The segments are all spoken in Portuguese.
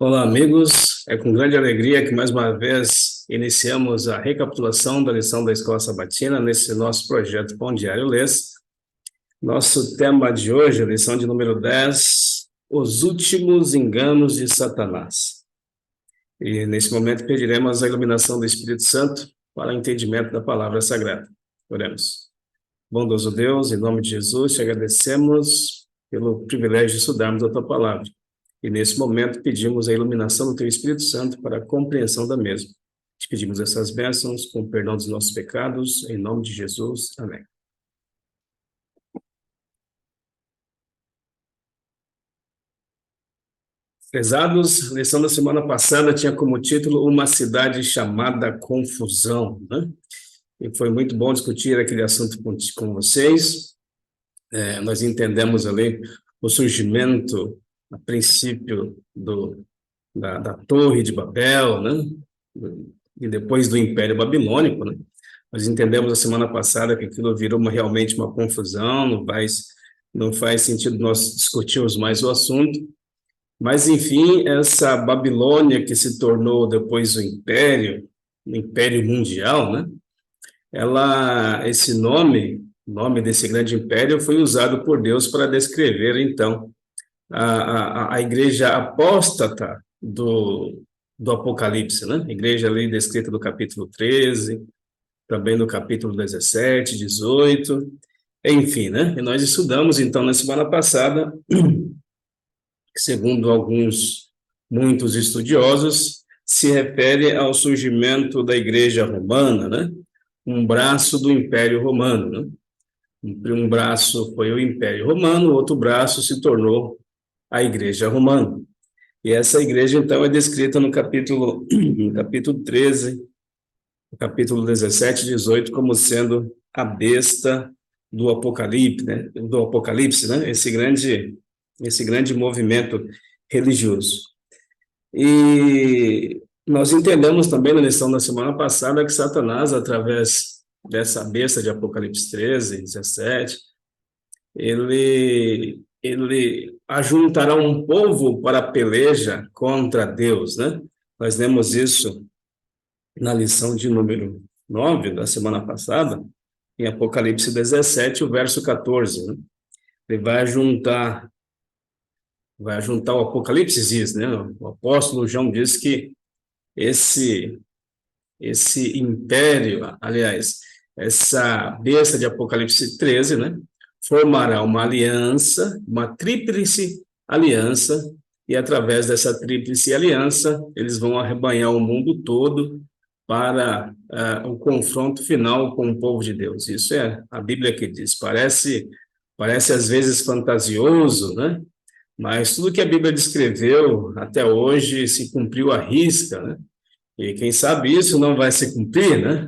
Olá, amigos. É com grande alegria que mais uma vez iniciamos a recapitulação da lição da Escola Sabatina nesse nosso projeto Pão Diário Lês. Nosso tema de hoje, a lição de número 10, os últimos enganos de Satanás. E nesse momento pediremos a iluminação do Espírito Santo para o entendimento da palavra sagrada. Oremos. Bondoso Deus, em nome de Jesus, te agradecemos pelo privilégio de estudarmos a tua palavra. E nesse momento pedimos a iluminação do teu Espírito Santo para a compreensão da mesma. Te pedimos essas bênçãos com o perdão dos nossos pecados, em nome de Jesus. Amém. Prezados, a lição da semana passada tinha como título Uma Cidade Chamada Confusão, né? E foi muito bom discutir aquele assunto com vocês. Nós entendemos ali o surgimento, a princípio, da Torre de Babel, né? E depois do Império Babilônico, né? Nós entendemos a semana passada que aquilo virou realmente uma confusão, não faz sentido nós discutirmos mais o assunto. Mas, enfim, essa Babilônia que se tornou depois o Império Mundial, né? Esse nome desse grande império foi usado por Deus para descrever, então, a igreja apóstata do Apocalipse, né? A igreja ali descrita do capítulo 13, também no capítulo 17, 18, enfim, né? E nós estudamos, então, na semana passada, que segundo muitos estudiosos, se refere ao surgimento da igreja romana, né? Um braço do Império Romano, né? Um braço foi o Império Romano, o outro braço se tornou a Igreja Romana. E essa igreja, então, é descrita no capítulo 13, no capítulo 17 e 18, como sendo a besta do Apocalipse, né? Esse grande movimento religioso. E nós entendemos também na lição da semana passada que Satanás, através dessa besta de Apocalipse 13, 17, ele ajuntará um povo para a peleja contra Deus, né? Nós lemos isso na lição de número 9 da semana passada, em Apocalipse 17, o verso 14, né? Ele vai juntar o Apocalipse diz, né? O apóstolo João diz que esse império, aliás, essa besta de Apocalipse 13, né? Formará uma aliança, uma tríplice aliança, e através dessa tríplice aliança, eles vão arrebanhar o mundo todo para o confronto final com o povo de Deus. Isso é a Bíblia que diz. Parece às vezes fantasioso, né? Mas tudo que a Bíblia descreveu até hoje se cumpriu à risca, né? E quem sabe isso não vai se cumprir, né?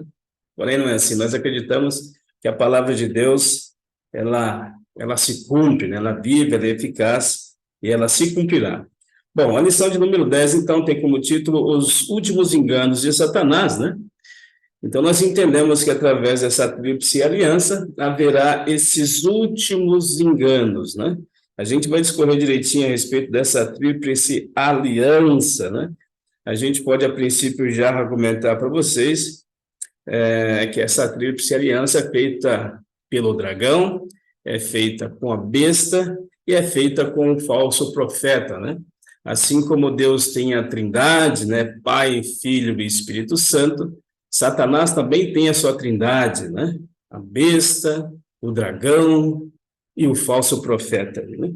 Porém, não é assim. Nós acreditamos que a palavra de Deus, ela se cumpre, né? Ela vive, ela é eficaz e ela se cumprirá. Bom, a lição de número 10, então, tem como título Os Últimos Enganos de Satanás, né? Então, nós entendemos que através dessa tríplice aliança haverá esses últimos enganos, né? A gente vai discorrer direitinho a respeito dessa tríplice aliança, né? A gente pode, a princípio, já argumentar para vocês que essa tríplice aliança é feita pelo dragão, é feita com a besta e é feita com o falso profeta, né? Assim como Deus tem a trindade, né? Pai, Filho e Espírito Santo, Satanás também tem a sua trindade, né? A besta, o dragão e o falso profeta, né?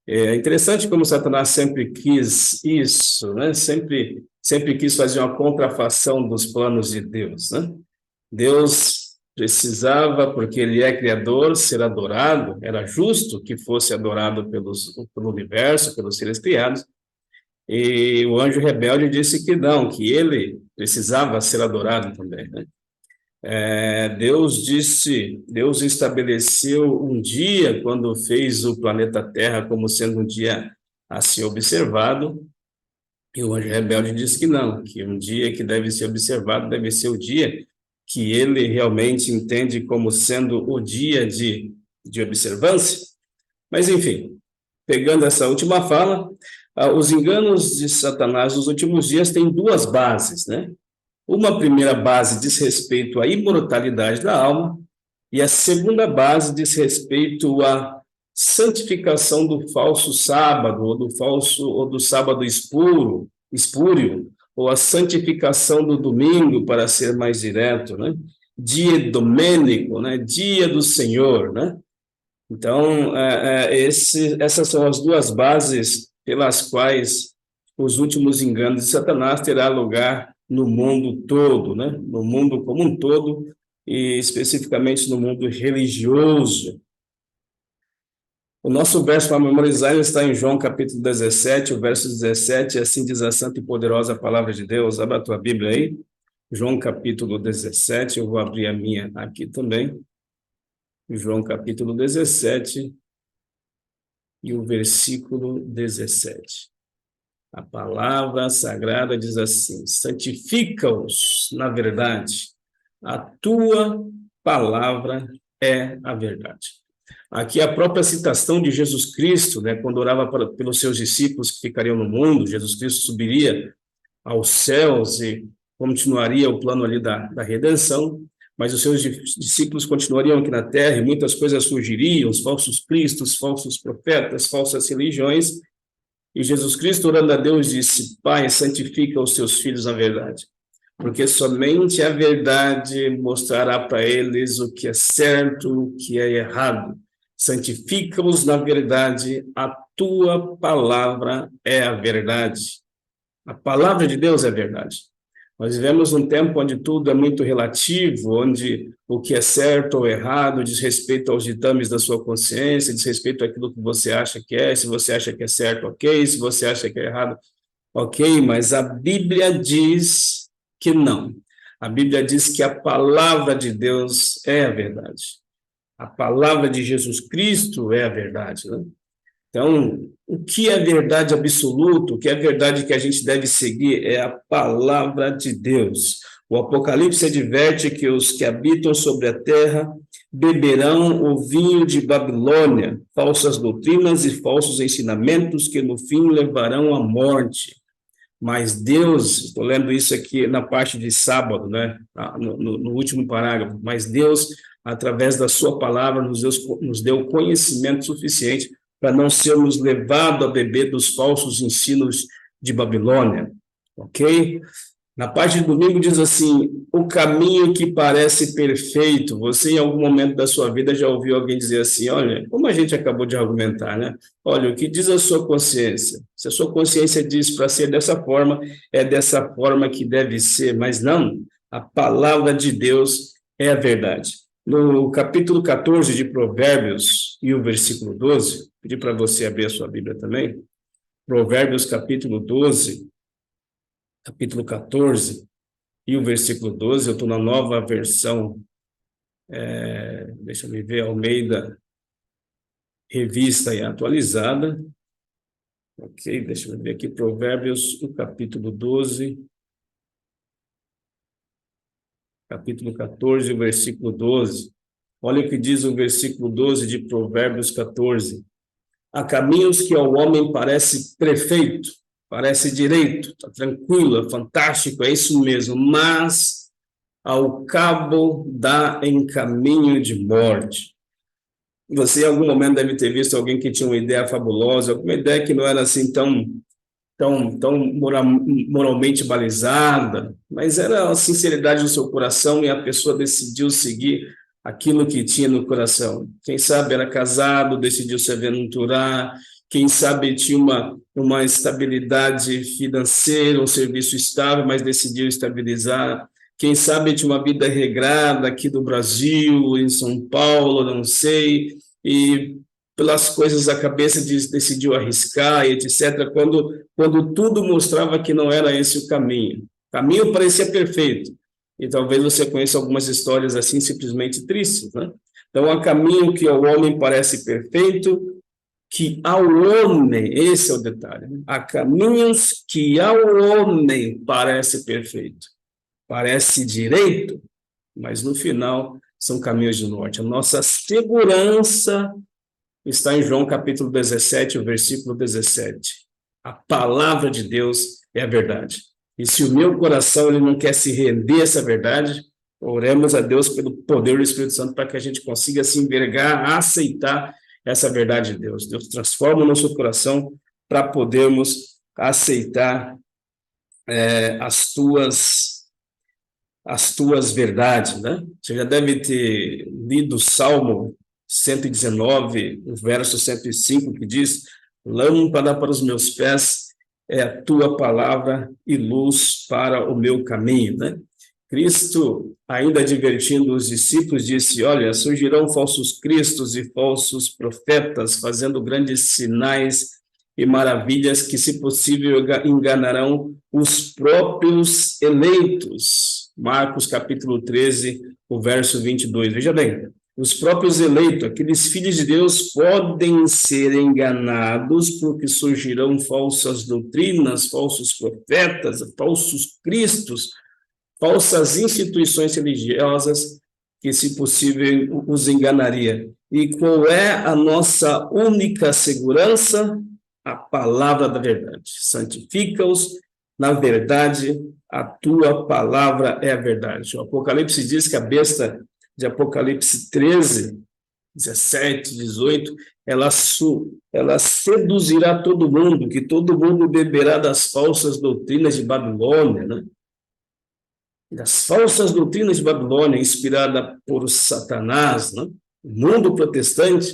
É interessante como Satanás sempre quis isso, né? Sempre quis fazer uma contrafação dos planos de Deus, né? Deus precisava, porque ele é criador, ser adorado, era justo que fosse adorado pelo universo, pelos seres criados, e o anjo rebelde disse que não, que ele precisava ser adorado também, né? Deus estabeleceu um dia, quando fez o planeta Terra como sendo um dia a ser observado, e o anjo rebelde disse que não, que um dia que deve ser observado deve ser o dia que ele realmente entende como sendo o dia de observância. Mas, enfim, pegando essa última fala, Os enganos de Satanás nos últimos dias têm duas bases, né? Uma primeira base diz respeito à imortalidade da alma, e a segunda base diz respeito à santificação do falso sábado, ou do sábado espúrio, ou a santificação do domingo, para ser mais direto, né? Dia domênico, né? Dia do Senhor, né? Então, essas são as duas bases pelas quais os últimos enganos de Satanás terá lugar no mundo todo, né? No mundo como um todo, e especificamente no mundo religioso. O nosso verso para memorizar está em João capítulo 17, o verso 17, assim diz a santa e poderosa palavra de Deus. Abra a tua Bíblia aí, João capítulo 17, eu vou abrir a minha aqui também. João capítulo 17 e o versículo 17. A palavra sagrada diz assim: santifica-os na verdade, a tua palavra é a verdade. Aqui a própria citação de Jesus Cristo, né, quando orava pelos seus discípulos que ficariam no mundo, Jesus Cristo subiria aos céus e continuaria o plano ali da redenção, mas os seus discípulos continuariam aqui na terra e muitas coisas surgiriam, os falsos cristos, falsos profetas, falsas religiões, e Jesus Cristo, orando a Deus, disse: Pai, santifica os seus filhos na verdade, porque somente a verdade mostrará para eles o que é certo, o que é errado. Santifica-os na verdade, a tua palavra é a verdade. A palavra de Deus é a verdade. Nós vivemos um tempo onde tudo é muito relativo, onde o que é certo ou errado diz respeito aos ditames da sua consciência, diz respeito àquilo que você acha que é, se você acha que é certo, ok, se você acha que é errado, ok, mas a Bíblia diz que não. A Bíblia diz que a palavra de Deus é a verdade. A palavra de Jesus Cristo é a verdade, né? Então, o que é verdade absoluta, o que é verdade que a gente deve seguir é a palavra de Deus. O Apocalipse adverte que os que habitam sobre a terra beberão o vinho de Babilônia, falsas doutrinas e falsos ensinamentos que no fim levarão à morte. Mas Deus, estou lendo isso aqui na parte de sábado, né? No último parágrafo, mas Deus, através da sua palavra, nos deu conhecimento suficiente para não sermos levados a beber dos falsos ensinos de Babilônia, ok? Na parte de domingo diz assim: o caminho que parece perfeito. Você, em algum momento da sua vida, já ouviu alguém dizer assim: olha, como a gente acabou de argumentar, né? Olha, o que diz a sua consciência? Se a sua consciência diz para ser dessa forma, é dessa forma que deve ser, mas não, a palavra de Deus é a verdade. No capítulo 14 de Provérbios e o versículo 12, pedi para você abrir a sua Bíblia também, Provérbios capítulo 12, capítulo 14 e o versículo 12, eu estou na nova versão, deixa eu ver, Almeida, revista e atualizada, ok, deixa eu ver aqui, Provérbios, o capítulo 12, capítulo 14 e o versículo 12, olha o que diz o versículo 12 de Provérbios 14, há caminhos que ao homem parece perfeito, parece direito, está tranquilo, é fantástico, é isso mesmo, mas ao cabo dá em caminho de morte. Você, em algum momento, deve ter visto alguém que tinha uma ideia fabulosa, alguma ideia que não era assim tão moralmente balizada, mas era a sinceridade do seu coração e a pessoa decidiu seguir aquilo que tinha no coração. Quem sabe era casado, decidiu se aventurar, quem sabe tinha uma estabilidade financeira, um serviço estável, mas decidiu estabilizar. Quem sabe tinha uma vida regrada aqui do Brasil, em São Paulo, não sei, e pelas coisas da cabeça decidiu arriscar, etc., quando tudo mostrava que não era esse o caminho. O caminho parecia perfeito, e talvez você conheça algumas histórias assim, simplesmente tristes, né? Então, há caminho que ao homem parece perfeito, que ao homem, esse é o detalhe, né? Há caminhos que ao homem parece perfeito, parece direito, mas no final são caminhos de morte. A nossa segurança está em João capítulo 17, o versículo 17. A palavra de Deus é a verdade. E se o meu coração ele não quer se render a essa verdade, oremos a Deus pelo poder do Espírito Santo para que a gente consiga se envergar, aceitar essa verdade de Deus. Deus transforma o nosso coração para podermos aceitar as tuas verdades, né? Você já deve ter lido o Salmo 119, o verso 105, que diz: lâmpada para os meus pés é a tua palavra e luz para o meu caminho, né? Cristo, ainda advertindo os discípulos, disse: olha, surgirão falsos cristos e falsos profetas, fazendo grandes sinais e maravilhas que, se possível, enganarão os próprios eleitos. Marcos, capítulo 13, o verso 22. Veja bem, os próprios eleitos, aqueles filhos de Deus, podem ser enganados porque surgirão falsas doutrinas, falsos profetas, falsos cristos, falsas instituições religiosas que, se possível, os enganaria. E qual é a nossa única segurança? A palavra da verdade. Santifica-os na verdade, a tua palavra é a verdade. O Apocalipse diz que a besta de Apocalipse 13, 17, 18, ela seduzirá todo mundo, que todo mundo beberá das falsas doutrinas de Babilônia, né? Das falsas doutrinas de Babilônia, inspirada por Satanás, né? O mundo protestante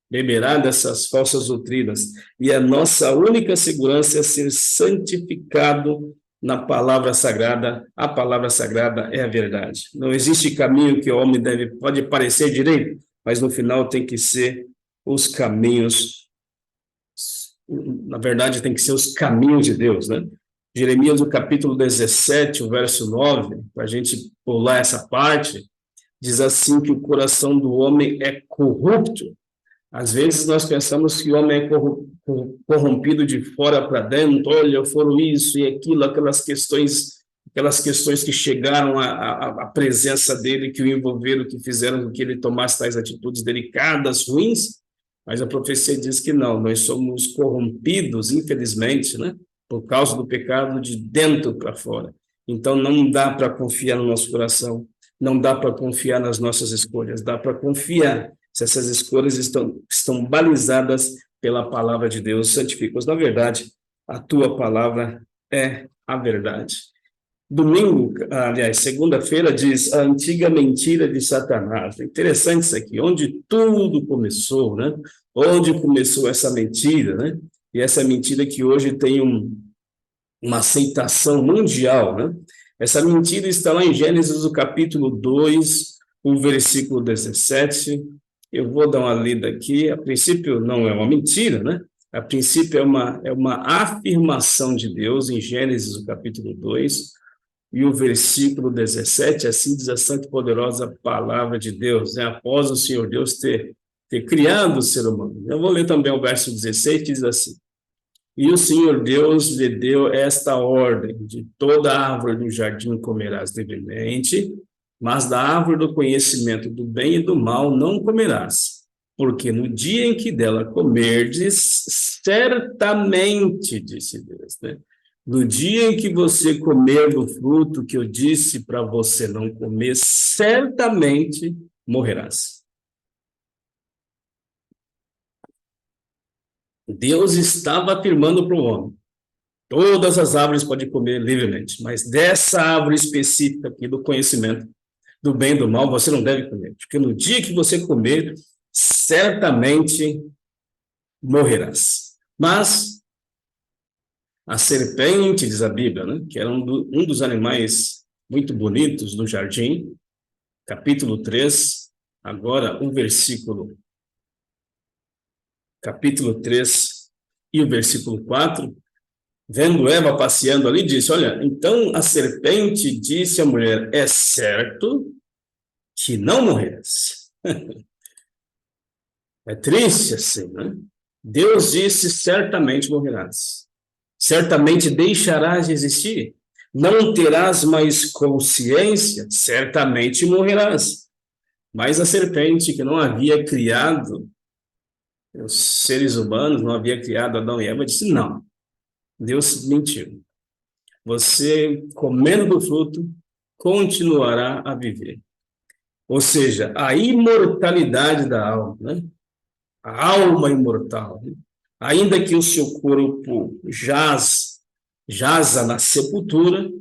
beberá dessas falsas doutrinas. E a nossa única segurança é ser santificado na palavra sagrada. A palavra sagrada é a verdade. Não existe caminho que o homem pode parecer direito, mas no final tem que ser os caminhos, na verdade tem que ser os caminhos de Deus, né? Jeremias, no capítulo 17, o verso 9, para a gente pular essa parte, diz assim que o coração do homem é corrupto. Às vezes nós pensamos que o homem é corrompido de fora para dentro, olha, foram isso e aquilo, aquelas questões que chegaram à presença dele, que o envolveram, que fizeram com que ele tomasse tais atitudes delicadas, ruins, mas a profecia diz que não, nós somos corrompidos, infelizmente, né, por causa do pecado de dentro para fora. Então não dá para confiar no nosso coração, não dá para confiar nas nossas escolhas, dá para confiar se essas escolhas estão balizadas pela palavra de Deus. Santifica-os. Na verdade, a tua palavra é a verdade. Domingo, aliás, segunda-feira, diz a antiga mentira de Satanás. É interessante isso aqui, onde tudo começou, né? Onde começou essa mentira, né? E essa mentira que hoje tem uma aceitação mundial, né? Essa mentira está lá em Gênesis, o capítulo 2, o versículo 17. Eu vou dar uma lida aqui. A princípio não é uma mentira, né? A princípio é uma afirmação de Deus em Gênesis, o capítulo 2, e o versículo 17, assim diz a santa e poderosa palavra de Deus, né? Após o Senhor Deus ter criado o ser humano. Eu vou ler também o verso 16, que diz assim: e o Senhor Deus lhe deu esta ordem: de toda árvore do jardim comerás livremente, mas da árvore do conhecimento do bem e do mal não comerás, porque no dia em que dela comerdes, certamente, disse Deus, né? No dia em que você comer do fruto que eu disse para você não comer, certamente morrerás. Deus estava afirmando para o homem: todas as árvores podem comer livremente, mas dessa árvore específica aqui do conhecimento do bem e do mal, você não deve comer, porque no dia que você comer, certamente morrerás. Mas a serpente, diz a Bíblia, né, que era um dos animais muito bonitos do jardim, capítulo 3, agora capítulo 3 e o versículo 4, vendo Eva passeando ali, disse: olha, então a serpente disse à mulher: é certo que não morrerás. É triste assim, né? Deus disse: certamente morrerás. Certamente deixarás de existir. Não terás mais consciência, certamente morrerás. Mas a serpente, que não havia criado os seres humanos, não havia criado Adão e Eva, disse: não. Deus mentiu. Você, comendo do fruto, continuará a viver. Ou seja, a imortalidade da alma, né? A alma imortal, né? Ainda que o seu corpo jaza na sepultura,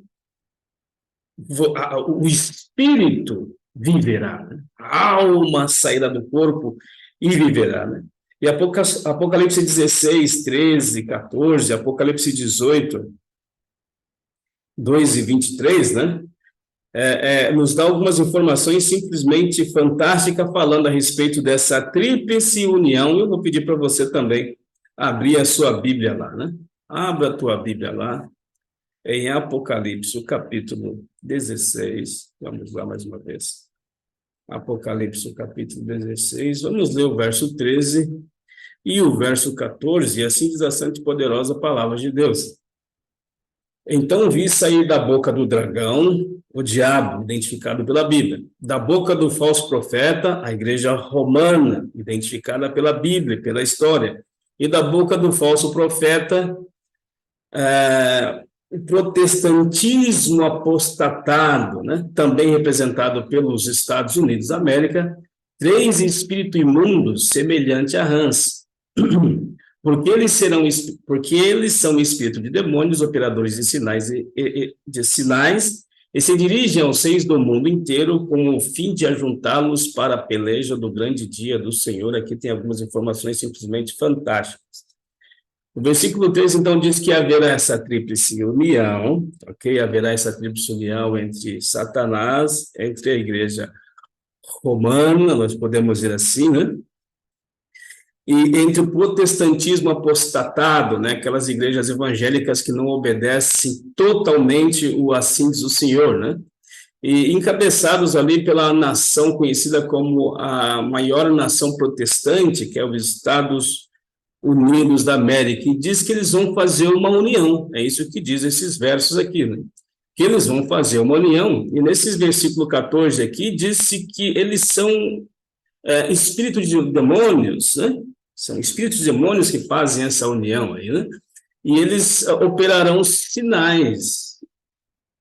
o espírito viverá, né? A alma sairá do corpo e viverá, né? E Apocalipse 16, 13, 14, Apocalipse 18, 2 e 23, né? Nos dá algumas informações simplesmente fantásticas falando a respeito dessa tríplice união. Eu vou pedir para você também abrir a sua Bíblia lá, né? Abra a tua Bíblia lá, em Apocalipse, o capítulo 16. Vamos lá mais uma vez. Apocalipse, o capítulo 16. Vamos ler o verso 13 e o verso 14, e assim diz a santa e poderosa palavra de Deus. Então vi sair da boca do dragão, o diabo, identificado pela Bíblia, da boca do falso profeta, a igreja romana, identificada pela Bíblia, pela história, e da boca do falso profeta, o protestantismo apostatado, né? Também representado pelos Estados Unidos da América, 3 espíritos imundos, semelhante a rãs. Porque eles são espíritos de demônios, operadores de sinais e se dirigem aos seis do mundo inteiro com o fim de ajuntá-los para a peleja do grande dia do Senhor. Aqui tem algumas informações simplesmente fantásticas. O versículo 3, então, diz que haverá essa tríplice união, ok? Haverá essa tríplice união entre Satanás, entre a igreja romana, nós podemos dizer assim, né? E entre o protestantismo apostatado, né, aquelas igrejas evangélicas que não obedecem totalmente o assim diz o Senhor, né, e encabeçados ali pela nação conhecida como a maior nação protestante, que é os Estados Unidos da América, e diz que eles vão fazer uma união, é isso que diz esses versos aqui, né, que eles vão fazer uma união, e nesse versículo 14 aqui, diz-se que eles são espíritos de demônios, né? São espíritos de demônios que fazem essa união aí, né? E eles operarão sinais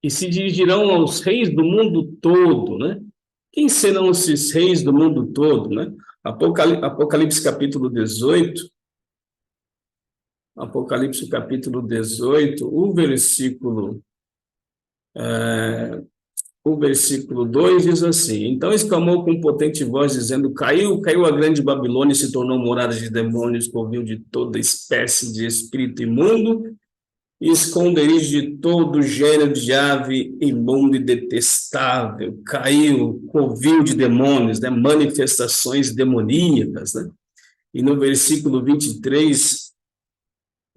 e se dirigirão aos reis do mundo todo, né? Quem serão esses reis do mundo todo, né? Apocalipse capítulo 18, Apocalipse capítulo 18, o versículo 2 diz assim: então exclamou com potente voz, dizendo: caiu a grande Babilônia e se tornou morada de demônios, covil de toda espécie de espírito imundo, e esconderijo de todo gênero de ave imundo e detestável. Caiu, covil de demônios, né? Manifestações demoníacas, né? E no versículo 23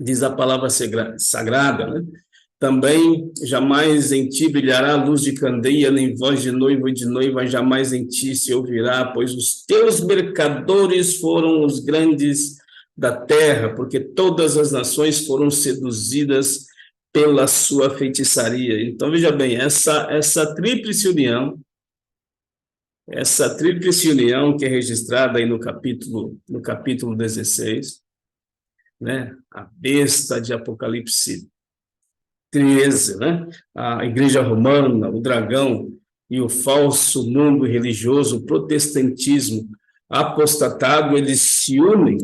diz a palavra sagrada, né? Também jamais em ti brilhará luz de candeia, nem voz de noivo e de noiva jamais em ti se ouvirá, pois os teus mercadores foram os grandes da terra, porque todas as nações foram seduzidas pela sua feitiçaria. Então, veja bem, essa tríplice união que é registrada aí no capítulo 16, né? A besta de Apocalipse 13, né? A igreja romana, o dragão e o falso mundo religioso, o protestantismo apostatado, eles se unem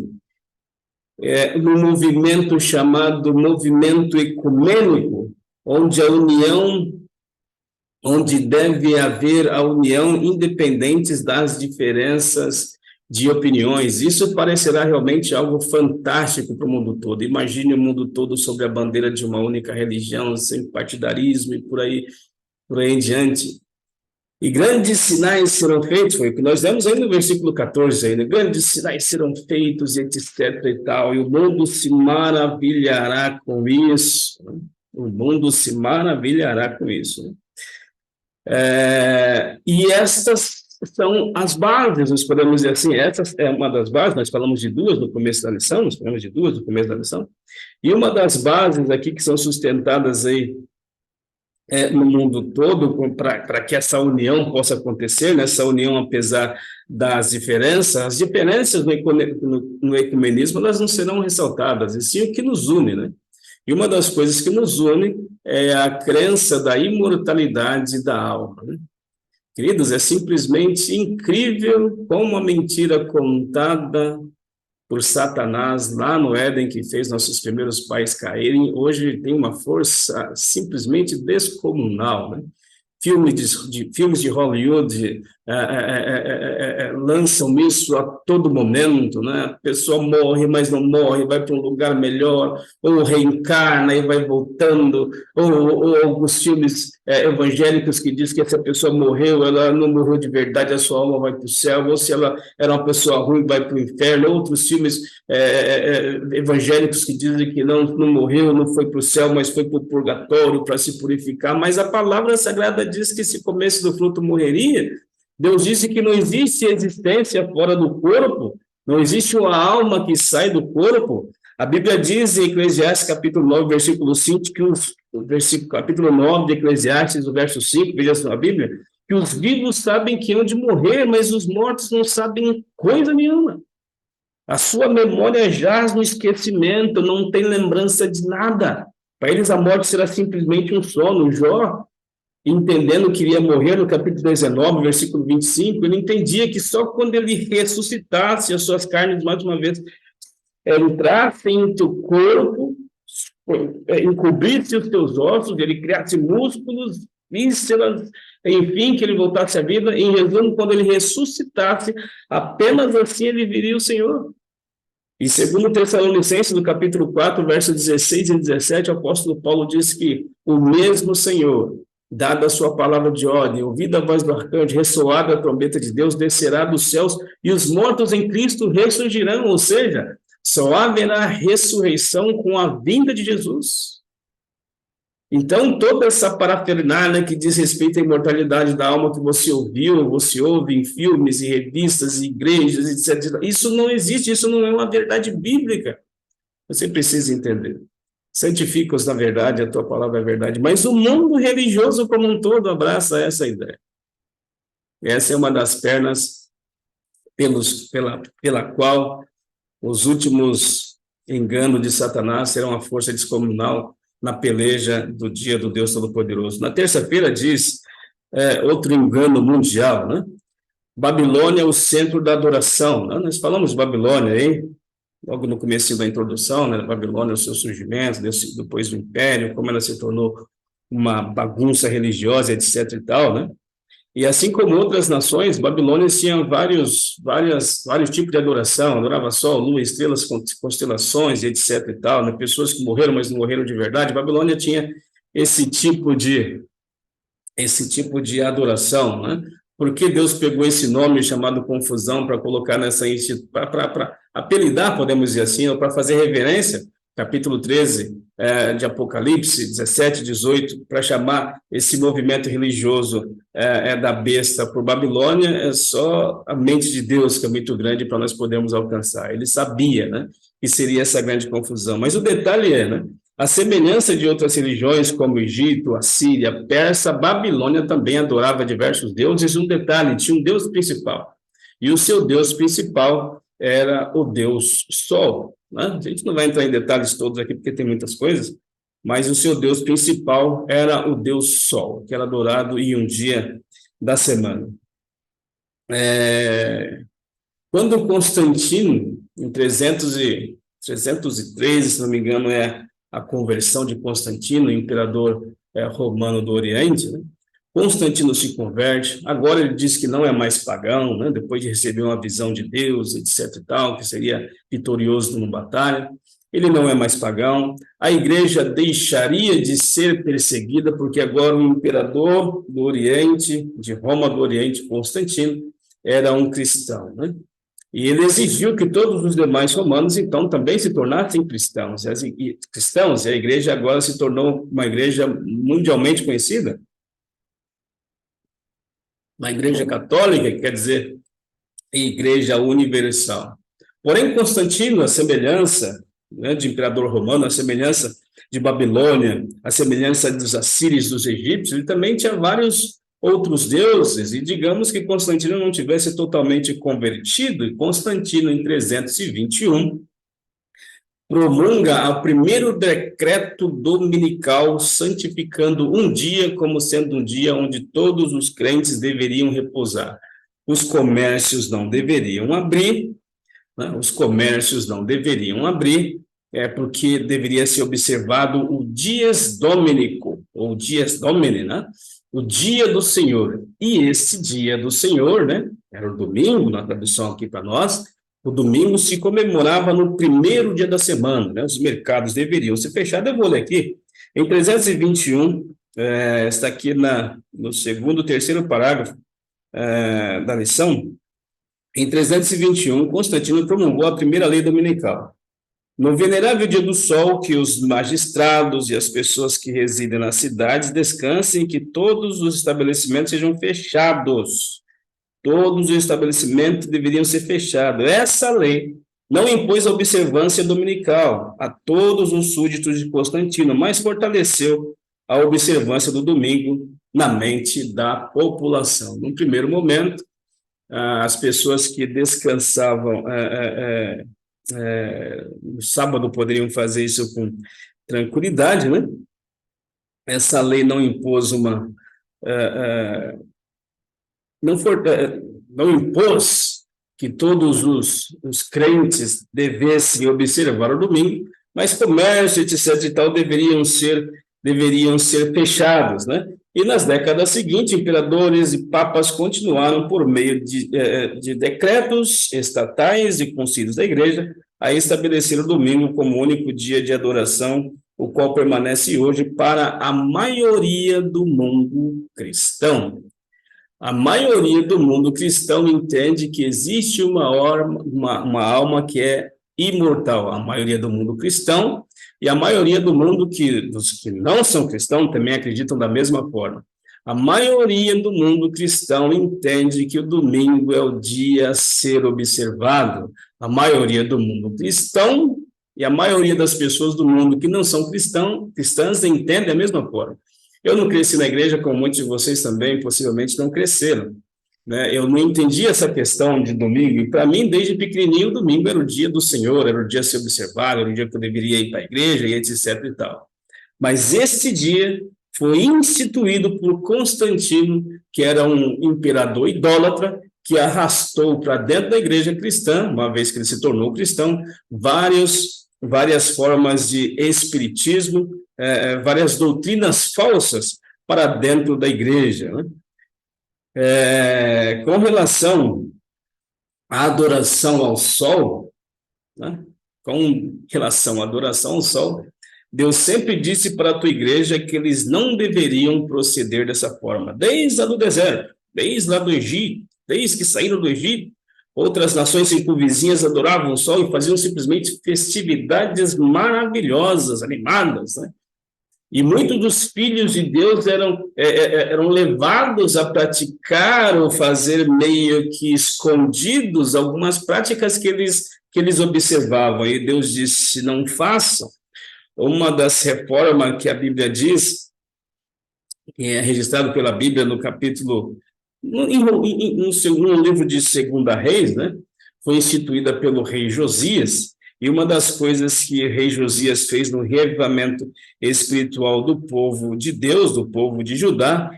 no movimento chamado movimento ecumênico, onde deve haver a união independentes das diferenças de opiniões. Isso parecerá realmente algo fantástico para o mundo todo. Imagine o mundo todo sob a bandeira de uma única religião, sem partidarismo e por aí em diante. E grandes sinais serão feitos, foi o que nós vemos aí no versículo 14, aí, né? Grandes sinais serão feitos, etc. e tal, e o mundo se maravilhará com isso. Né? O mundo se maravilhará com isso. Né? E estas são as bases, nós podemos dizer assim, essa é uma das bases, nós falamos de duas no começo da lição, e uma das bases aqui que são sustentadas aí no mundo todo, para que essa união possa acontecer, né? Essa união, apesar das diferenças, as diferenças no ecumenismo, elas não serão ressaltadas, e sim o que nos une, né? E uma das coisas que nos une é a crença da imortalidade da alma, né? Queridos, é simplesmente incrível como a mentira contada por Satanás lá no Éden, que fez nossos primeiros pais caírem, hoje tem uma força simplesmente descomunal, né? Filmes de Hollywood lançam isso a todo momento, né? A pessoa morre, mas não morre, vai para um lugar melhor, ou reencarna e vai voltando, ou alguns filmes evangélicos que diz que essa pessoa morreu, ela não morreu de verdade, a sua alma vai para o céu, ou se ela era uma pessoa ruim, vai para o inferno. Outros filmes evangélicos que dizem que não morreu, não foi para o céu, mas foi para o purgatório para se purificar. Mas a palavra sagrada diz que se comesse do fruto morreria. Deus disse que não existe existência fora do corpo, não existe uma alma que sai do corpo. A Bíblia diz em Eclesiastes capítulo 9, versículo 5, capítulo 9 de Eclesiastes, o verso 5, veja só a Bíblia, que os vivos sabem que hão de morrer, mas os mortos não sabem coisa nenhuma. A sua memória jaz no esquecimento, não tem lembrança de nada. Para eles a morte será simplesmente um sono. Jó, entendendo que iria morrer no capítulo 19, versículo 25, ele entendia que só quando ele ressuscitasse as suas carnes mais uma vez entrassem em teu corpo, encobrisse os teus ossos, ele criasse músculos, vísceras, enfim, que ele voltasse à vida. Em resumo, quando ele ressuscitasse, apenas assim ele viria o Senhor. E segundo Tessalonicenses, no capítulo 4, versos 16 e 17, o apóstolo Paulo diz que o mesmo Senhor, dada a sua palavra de ordem, ouvida a voz do arcanjo, ressoada a trombeta de Deus, descerá dos céus e os mortos em Cristo ressurgirão, ou seja, só haverá ressurreição com a vinda de Jesus. Então, toda essa parafernália que diz respeito à imortalidade da alma que você ouviu, você ouve em filmes e revistas, e igrejas, etc., isso não existe, isso não é uma verdade bíblica. Você precisa entender. Santifica-os na verdade, a tua palavra é verdade. Mas o mundo religioso como um todo abraça essa ideia. Essa é uma das pernas pela qual os últimos enganos de Satanás serão uma força descomunal na peleja do dia do Deus Todo-Poderoso. Na terça-feira diz outro engano mundial, né? Babilônia é o centro da adoração. Né? Nós falamos de Babilônia aí, logo no começo da introdução, né? Babilônia, o seu surgimento, depois do Império, como ela se tornou uma bagunça religiosa, etc. e tal, né? E assim como outras nações, Babilônia tinha vários tipos de adoração, adorava sol, lua, estrelas, constelações, etc. e tal, né? Pessoas que morreram, mas não morreram de verdade. Babilônia tinha esse tipo de adoração, né? Por que Deus pegou esse nome chamado confusão para colocar para apelidar, podemos dizer assim, ou para fazer reverência? Capítulo 13 de Apocalipse, 17, 18, para chamar esse movimento religioso da besta por Babilônia, é só a mente de Deus que é muito grande para nós podermos alcançar. Ele sabia, né, que seria essa grande confusão. Mas o detalhe é, né, a semelhança de outras religiões como Egito, Assíria, Persa, Babilônia também adorava diversos deuses. Um detalhe, tinha um deus principal. E o seu deus principal era o deus Sol. Né? A gente não vai entrar em detalhes todos aqui, porque tem muitas coisas, mas o seu deus principal era o deus Sol, que era adorado em um dia da semana. Quando Constantino, em 313, se não me engano, é a conversão de Constantino, imperador romano do Oriente, né? Constantino se converte, agora ele diz que não é mais pagão, né? Depois de receber uma visão de Deus, etc. e tal, que seria vitorioso numa batalha. Ele não é mais pagão, a igreja deixaria de ser perseguida, porque agora o imperador do Oriente, de Roma do Oriente, Constantino, era um cristão, né? E ele exigiu que todos os demais romanos, então, também se tornassem cristãos. E a igreja agora se tornou uma igreja mundialmente conhecida, uma igreja católica, que quer dizer igreja universal. Porém, Constantino, a semelhança, né, de imperador romano, a semelhança de Babilônia, a semelhança dos assírios, dos egípcios, ele também tinha vários outros deuses, e digamos que Constantino não tivesse totalmente convertido, e Constantino, em 321, promulga o primeiro decreto dominical, santificando um dia como sendo um dia onde todos os crentes deveriam repousar. Os comércios não deveriam abrir, né? Os comércios não deveriam abrir, porque deveria ser observado o dies dominico, ou dies domini, né? O dia do Senhor. E esse dia do Senhor, né? Era o domingo, na tradução aqui para nós. O domingo se comemorava no primeiro dia da semana, né? Os mercados deveriam ser fechados. Eu vou ler aqui. Em 321, está aqui no segundo, terceiro parágrafo da lição. Em 321, Constantino promulgou a primeira lei dominical. No venerável dia do sol, que os magistrados e as pessoas que residem nas cidades descansem, que todos os estabelecimentos sejam fechados. Todos os estabelecimentos deveriam ser fechados. Essa lei não impôs a observância dominical a todos os súditos de Constantino, mas fortaleceu a observância do domingo na mente da população. No primeiro momento, as pessoas que descansavam no sábado poderiam fazer isso com tranquilidade, né? Essa lei não impôs não impôs que todos os crentes devessem observar o domingo, mas comércio, etc. e tal, deveriam ser fechados, né? E nas décadas seguintes, imperadores e papas continuaram, por meio de decretos estatais e concílios da igreja, a estabelecer o domingo como único dia de adoração, o qual permanece hoje para a maioria do mundo cristão. A maioria do mundo cristão entende que existe uma alma que é imortal. A maioria do mundo cristão e a maioria do mundo dos que não são cristãos também acreditam da mesma forma. A maioria do mundo cristão entende que o domingo é o dia a ser observado. A maioria do mundo cristão e a maioria das pessoas do mundo que não são cristãs entendem da mesma forma. Eu não cresci na igreja, como muitos de vocês também possivelmente não cresceram, né? Eu não entendi essa questão de domingo, e para mim, desde pequenininho, o domingo era o dia do Senhor, era o dia a ser observado, era o dia que eu deveria ir para a igreja, e etc. e tal. Mas este dia foi instituído por Constantino, que era um imperador idólatra, que arrastou para dentro da igreja cristã, uma vez que ele se tornou cristão, várias formas de espiritismo, várias doutrinas falsas para dentro da igreja, né? Com relação à adoração ao sol, né? Com relação à adoração ao sol, Deus sempre disse para a tua igreja que eles não deveriam proceder dessa forma, desde lá do deserto, desde lá do Egito, desde que saíram do Egito. Outras nações circunvizinhas adoravam o sol e faziam simplesmente festividades maravilhosas, animadas, né? E muitos dos filhos de Deus eram levados a praticar ou fazer meio que escondidos algumas práticas que eles observavam. E Deus disse, não façam. Uma das reformas que a Bíblia diz, que é registrado pela Bíblia no capítulo, no livro de 2 Reis, né? Foi instituída pelo rei Josias. E uma das coisas que o rei Josias fez no reavivamento espiritual do povo de Deus, do povo de Judá,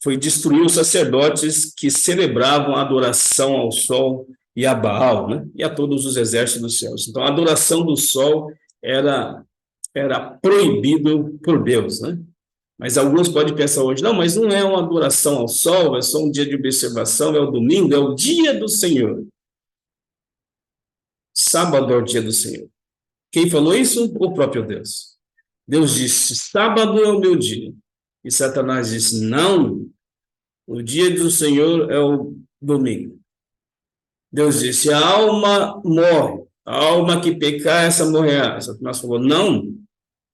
foi destruir os sacerdotes que celebravam a adoração ao sol e a Baal, né? E a todos os exércitos dos céus. Então, a adoração do sol era proibido por Deus, né? Mas alguns podem pensar hoje, não, mas não é uma adoração ao sol, é só um dia de observação, é o domingo, é o dia do Senhor. Sábado é o dia do Senhor. Quem falou isso? O próprio Deus. Deus disse, sábado é o meu dia. E Satanás disse, não, o dia do Senhor é o domingo. Deus disse, a alma morre, a alma que pecar, essa morrerá. Satanás falou, não,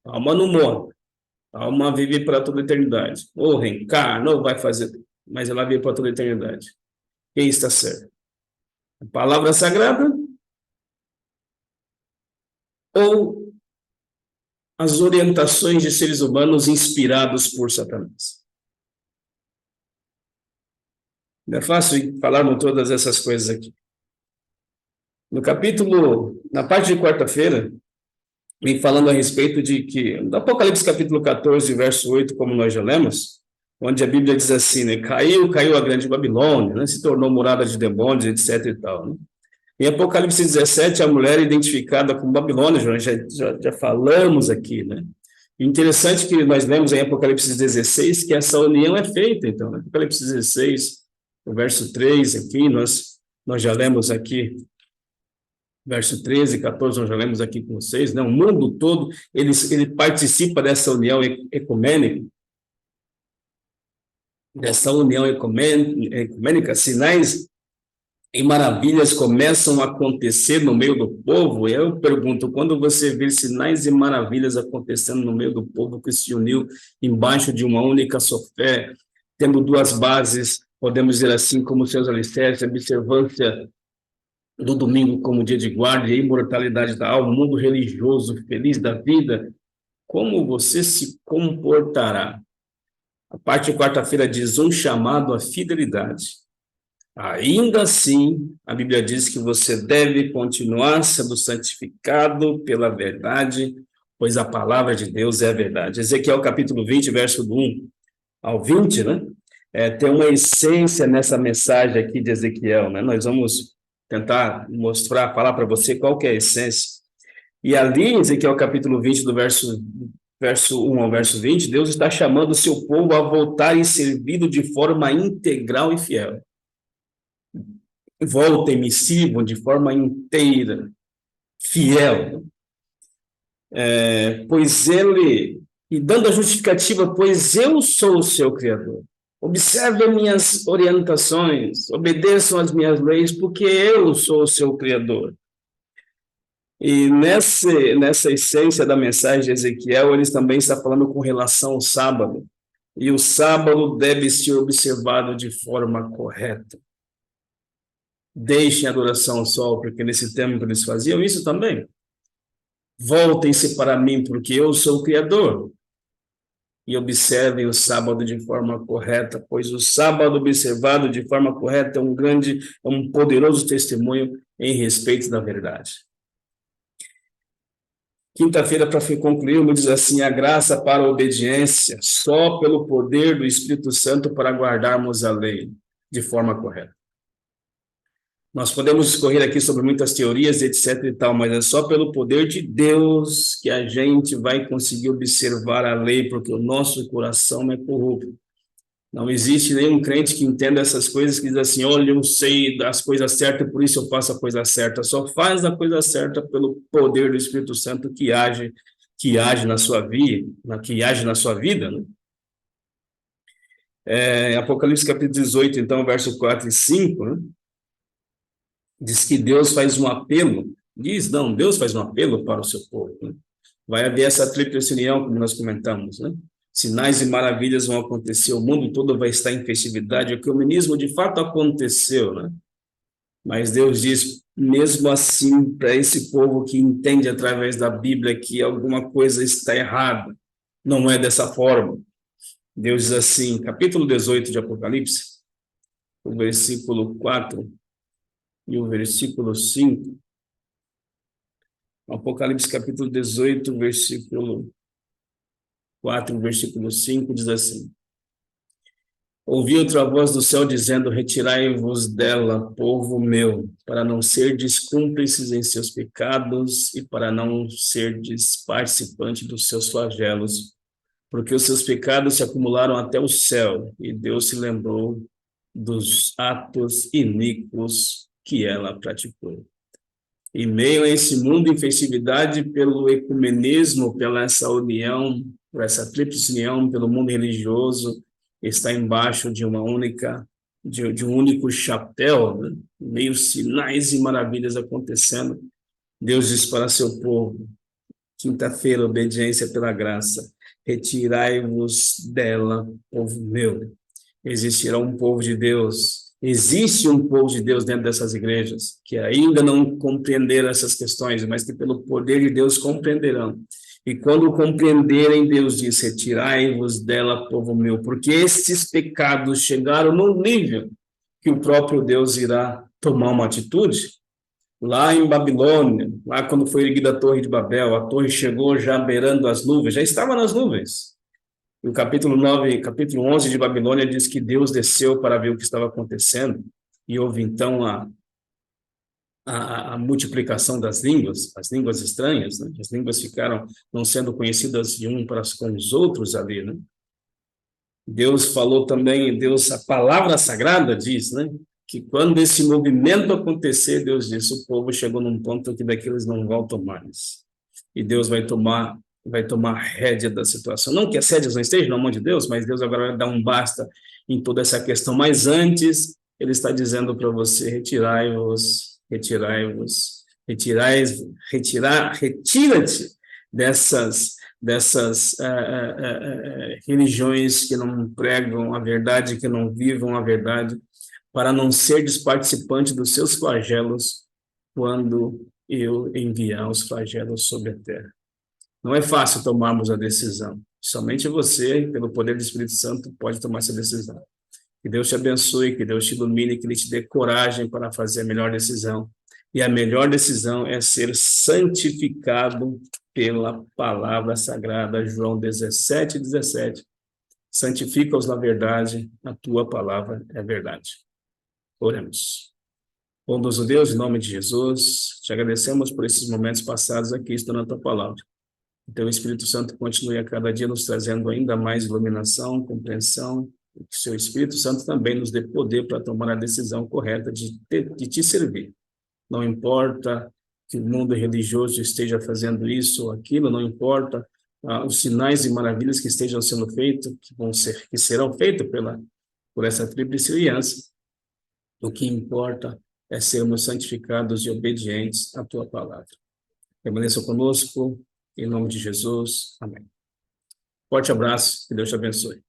a alma não morre, a alma vive para toda a eternidade. Ou reencarna, ou vai fazer, mas ela vive para toda a eternidade. Quem está certo? A palavra sagrada ou as orientações de seres humanos inspirados por Satanás? Não é fácil falarmos todas essas coisas aqui. Na parte de quarta-feira, vem falando a respeito de que, do Apocalipse capítulo 14, verso 8, como nós já lemos, onde a Bíblia diz assim, né, caiu a grande Babilônia, né, se tornou morada de demônios, etc e tal, né? Em Apocalipse 17, a mulher é identificada como Babilônia, já falamos aqui, né? Interessante que nós lemos em Apocalipse 16 que essa união é feita, então, né? Apocalipse 16, o verso 3, aqui, nós já lemos aqui, verso 13 e 14, nós já lemos aqui com vocês, né? O mundo todo, ele participa dessa união ecumênica, sinais e maravilhas começam a acontecer no meio do povo. E eu pergunto, quando você vê sinais e maravilhas acontecendo no meio do povo que se uniu embaixo de uma única só fé, tendo duas bases, podemos dizer assim, como seus alicerces, a observância do domingo como dia de guarda e a imortalidade da alma, o mundo religioso feliz da vida, como você se comportará? A parte de quarta-feira diz um chamado à fidelidade. Ainda assim, a Bíblia diz que você deve continuar sendo santificado pela verdade, pois a palavra de Deus é a verdade. Ezequiel capítulo 20, verso do 1 ao 20, né? Tem uma essência nessa mensagem aqui de Ezequiel, né? Nós vamos tentar mostrar, falar para você qual que é a essência. E ali, em Ezequiel capítulo 20, do verso 1 ao verso 20, Deus está chamando o seu povo a voltar e servir de forma integral e fiel. Voltem, me sirvam de forma inteira, fiel. E dando a justificativa, pois eu sou o seu Criador. Observe as minhas orientações, obedeçam as minhas leis, porque eu sou o seu Criador. E nessa essência da mensagem de Ezequiel, eles também estão falando com relação ao sábado. E o sábado deve ser observado de forma correta. Deixem a adoração ao sol, porque nesse tempo eles faziam isso também. Voltem-se para mim, porque eu sou o Criador. E observem o sábado de forma correta, pois o sábado observado de forma correta é um poderoso testemunho em respeito da verdade. Quinta-feira, para concluir, me diz assim, a graça para a obediência, só pelo poder do Espírito Santo para guardarmos a lei de forma correta. Nós podemos discorrer aqui sobre muitas teorias, etc. e tal, mas é só pelo poder de Deus que a gente vai conseguir observar a lei, porque o nosso coração é corrupto. Não existe nenhum crente que entenda essas coisas, que diz assim, olha, eu sei das coisas certas, por isso eu faço a coisa certa. Só faz a coisa certa pelo poder do Espírito Santo que age na sua vida, né? Apocalipse capítulo 18, então, verso 4 e 5, né? Diz que Deus faz um apelo, Deus faz um apelo para o seu povo, né? Vai haver essa tríplice união, como nós comentamos, né? Sinais e maravilhas vão acontecer, o mundo todo vai estar em festividade, o ecumenismo de fato aconteceu, né? Mas Deus diz, mesmo assim, para esse povo que entende através da Bíblia que alguma coisa está errada, não é dessa forma. Deus diz assim, capítulo 18 de Apocalipse, o versículo 4 e o versículo 5, Apocalipse capítulo 18, versículo 4, versículo 5, diz assim, ouvi outra voz do céu dizendo, retirai-vos dela, povo meu, para não serdes cúmplices em seus pecados e para não serdes participante dos seus flagelos, porque os seus pecados se acumularam até o céu e Deus se lembrou dos atos iníquos que ela praticou. Em meio a esse mundo em festividade, pelo ecumenismo, pela essa união, por essa tríplice união, pelo mundo religioso, está embaixo de um único chapéu, né? Meio sinais e maravilhas acontecendo. Deus diz para seu povo, quinta-feira, obediência pela graça, retirai-vos dela, povo meu. Existirá um povo de Deus, existe um povo de Deus dentro dessas igrejas, que ainda não compreenderam essas questões, mas que pelo poder de Deus compreenderão. E quando compreenderem, Deus diz, retirai-vos dela, povo meu, porque estes pecados chegaram num nível que o próprio Deus irá tomar uma atitude. Lá em Babilônia, lá quando foi erguida a Torre de Babel, a torre chegou já beirando as nuvens, já estava nas nuvens. E o capítulo 9, capítulo 11 de Babilônia diz que Deus desceu para ver o que estava acontecendo, e houve então a multiplicação das línguas, as línguas estranhas, né? As línguas ficaram não sendo conhecidas de um para com os outros ali, né? Deus falou também, Deus, a palavra sagrada diz, né, que quando esse movimento acontecer, Deus disse, o povo chegou num ponto que daqui eles não voltam mais. E Deus vai tomar rédea da situação. Não que as rédeas não estejam na mão de Deus, mas Deus agora vai dar um basta em toda essa questão. Mas antes, Ele está dizendo para você, retirai-vos, retirai-vos, retira-te dessas religiões que não pregam a verdade, que não vivam a verdade, para não ser participante dos seus flagelos quando eu enviar os flagelos sobre a terra. Não é fácil tomarmos a decisão. Somente você, pelo poder do Espírito Santo, pode tomar essa decisão. Que Deus te abençoe, que Deus te ilumine, que Ele te dê coragem para fazer a melhor decisão. E a melhor decisão é ser santificado pela palavra sagrada, João 17:17. Santifica-os na verdade, a tua palavra é verdade. Oremos. Bondoso Deus, em nome de Jesus, te agradecemos por esses momentos passados aqui, estudando a tua palavra. Que teu Espírito Santo continue a cada dia nos trazendo ainda mais iluminação, compreensão, e que seu Espírito Santo também nos dê poder para tomar a decisão correta de te servir. Não importa que o mundo religioso esteja fazendo isso ou aquilo, não importa os sinais e maravilhas que estejam sendo feitos, que serão feitos por essa tríplice aliança. O que importa é sermos santificados e obedientes à tua palavra. Permaneça conosco, em nome de Jesus. Amém. Forte abraço, que Deus te abençoe.